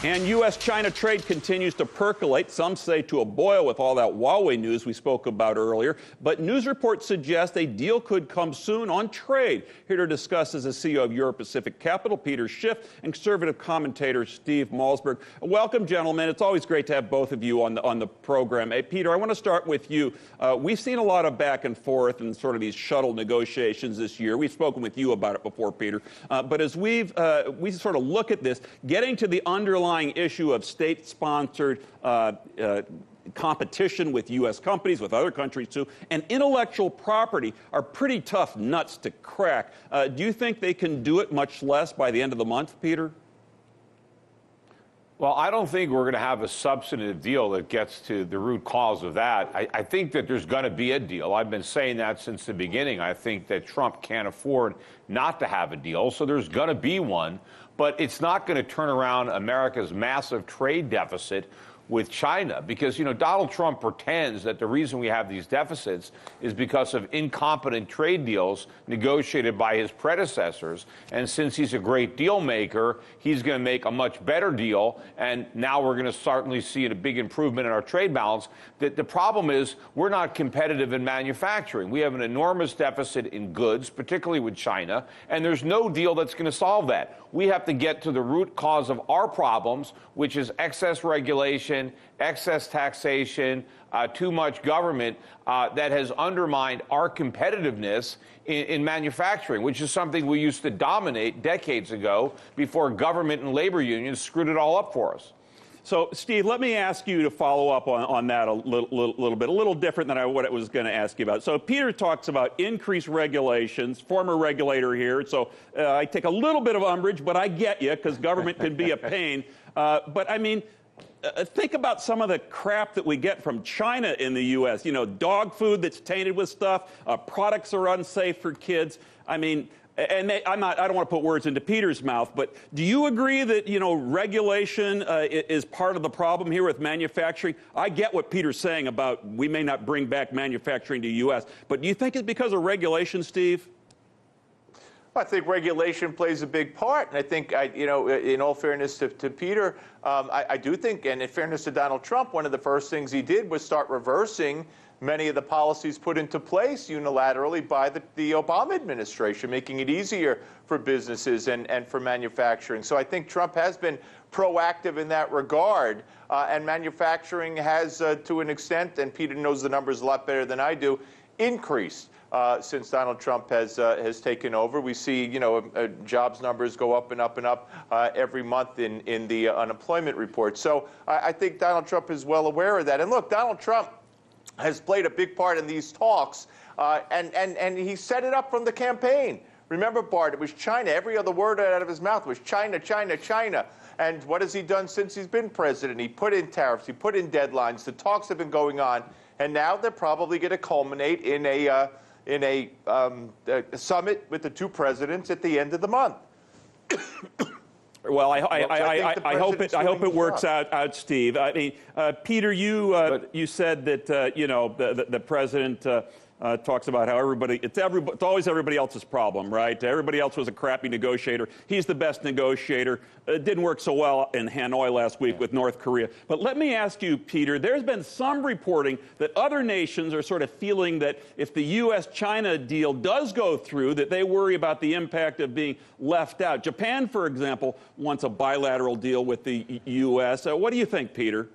And U.S.-China trade continues to percolate, some say to a boil with all that Huawei news we spoke about earlier. But news reports suggest a deal could come soon on trade. Here to discuss is the CEO of Europe Pacific Capital, Peter Schiff, and conservative commentator Steve Malzberg. Welcome, gentlemen. It's always great to have both of you on the program. Hey, Peter, I want to start with you. We've seen a lot of back and forth and sort of these shuttle negotiations this year. We've spoken with you about it before, Peter. But as we sort of look at this, getting to the underlying issue of state-sponsored competition with U.S. companies, with other countries too, and intellectual property are pretty tough nuts to crack. Do you think they can do it much less by the end of the month, Peter? Well, I don't think we're going to have a substantive deal that gets to the root cause of that. I think that there's going to be a deal. I've been saying that since the beginning. I think that Trump can't afford not to have a deal, so there's going to be one. But it's not going to turn around America's massive trade deficit with China, because, you know, Donald Trump pretends that the reason we have these deficits is because of incompetent trade deals negotiated by his predecessors. And since he's a great deal maker, he's going to make a much better deal. And now we're going to certainly see a big improvement in our trade balance. The problem is we're not competitive in manufacturing. We have an enormous deficit in goods, particularly with China, and there's no deal that's going to solve that. We have to get to the root cause of our problems, which is excess regulation, excess taxation, too much government that has undermined our competitiveness in manufacturing, which is something we used to dominate decades ago before government and labor unions screwed it all up for us. So, Steve, let me ask you to follow up on that a little bit, a little different than what I was going to ask you about. So Peter talks about increased regulations, former regulator here, so I take a little bit of umbrage, but I get you, because government can be a pain. But, I mean, think about some of the crap that we get from China in the U.S. You know, dog food that's tainted with stuff, products are unsafe for kids. I mean, and I don't want to put words into Peter's mouth, but do you agree that, you know, regulation is part of the problem here with manufacturing? I get what Peter's saying about we may not bring back manufacturing to the U.S., but do you think it's because of regulation, Steve? I think regulation plays a big part, and I think, you know, in all fairness to Peter, I do think, and in fairness to Donald Trump, one of the first things he did was start reversing many of the policies put into place unilaterally by the Obama administration, making it easier for businesses and for manufacturing. So I think Trump has been proactive in that regard, and manufacturing has, to an extent, and Peter knows the numbers a lot better than I do, increased since Donald Trump has taken over. We see, you know, jobs numbers go up and up and up every month in the unemployment report. So I think Donald Trump is well aware of that. And look, Donald Trump has played a big part in these talks, and he set it up from the campaign. Remember, Bart, it was China. Every other word out of his mouth was China, China, China. And what has he done since he's been president? He put in tariffs. He put in deadlines. The talks have been going on, and now they're probably going to culminate in a summit with the two presidents at the end of the month. Well, I hope it works out, Steve. I mean, Peter, you said that you know, the president talks about how it's always everybody else's problem, right? Everybody else was a crappy negotiator. He's the best negotiator. It didn't work so well in Hanoi last week with North Korea. But let me ask you, Peter, there's been some reporting that other nations are sort of feeling that if the U.S.-China deal does go through, that they worry about the impact of being left out. Japan, for example, wants a bilateral deal with the U.S. What do you think, Peter?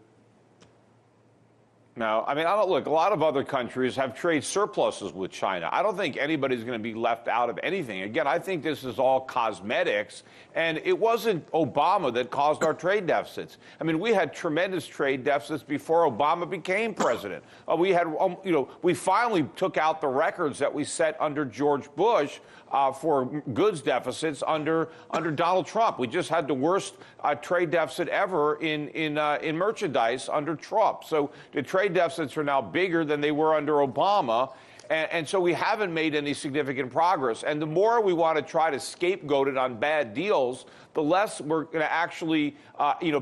No, I mean, look, a lot of other countries have trade surpluses with China. I don't think anybody's going to be left out of anything. Again, I think this is all cosmetics, and it wasn't Obama that caused our trade deficits. I mean, we had tremendous trade deficits before Obama became president. We had, you know, we finally took out the records that we set under George Bush for goods deficits under Donald Trump. We just had the worst trade deficit ever in merchandise under Trump. So the trade deficits are now bigger than they were under Obama. And so we haven't made any significant progress. And the more we want to try to scapegoat it on bad deals, the less we're going to actually,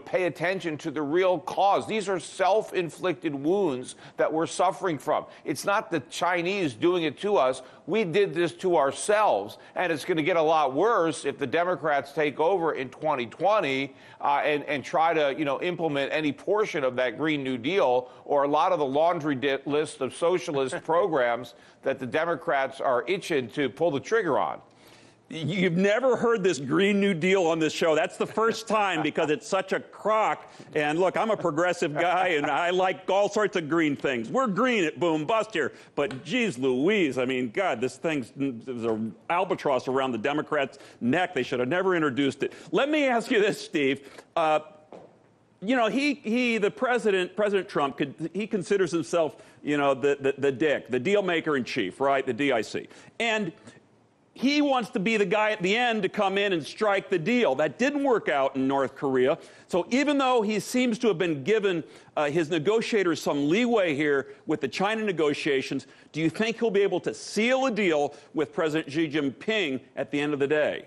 pay attention to the real cause. These are self-inflicted wounds that we're suffering from. It's not the Chinese doing it to us. We did this to ourselves, and it's going to get a lot worse if the Democrats take over in 2020 and try to, implement any portion of that Green New Deal or a lot of the laundry list of socialist programs that the Democrats are itching to pull the trigger on. You've never heard this Green New Deal on this show. That's the first time because it's such a crock. And look, I'm a progressive guy, and I like all sorts of green things. We're green at Boom Bust here. But geez Louise, I mean, God, this thing's an albatross around the Democrats' neck. They should have never introduced it. Let me ask you this, Steve. President Trump, he considers himself, the dick, the deal maker in chief, right? The DIC. And he wants to be the guy at the end to come in and strike the deal. That didn't work out in North Korea. So even though he seems to have been given his negotiators some leeway here with the China negotiations, do you think he'll be able to seal a deal with President Xi Jinping at the end of the day?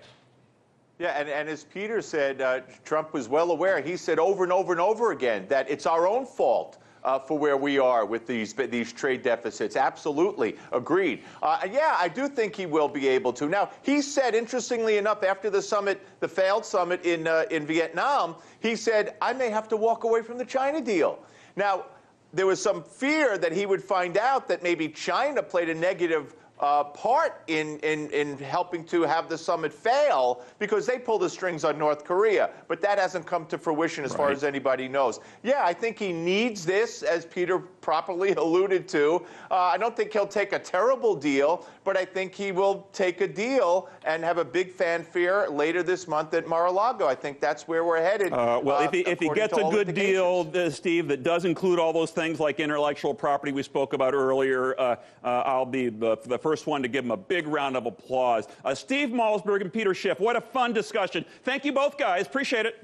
Yeah, and as Peter said, Trump was well aware. He said over and over and over again that it's our own fault for where we are with these trade deficits. Absolutely. Agreed. Yeah, I do think he will be able to. Now, he said, interestingly enough, after the summit, the failed summit in Vietnam, he said, I may have to walk away from the China deal. Now, there was some fear that he would find out that maybe China played a negative part in helping to have the summit fail because they pulled the strings on North Korea. But that hasn't come to fruition as far as anybody knows. Yeah, I think he needs this, as Peter properly alluded to. I don't think he'll take a terrible deal, but I think he will take a deal and have a big fanfare later this month at Mar-a-Lago. I think that's where we're headed. Well, if he gets a good deal, Steve, that does include all those things like intellectual property we spoke about earlier, I'll be the first one to give him a big round of applause. Steve Malzberg and Peter Schiff, what a fun discussion. Thank you both, guys. Appreciate it.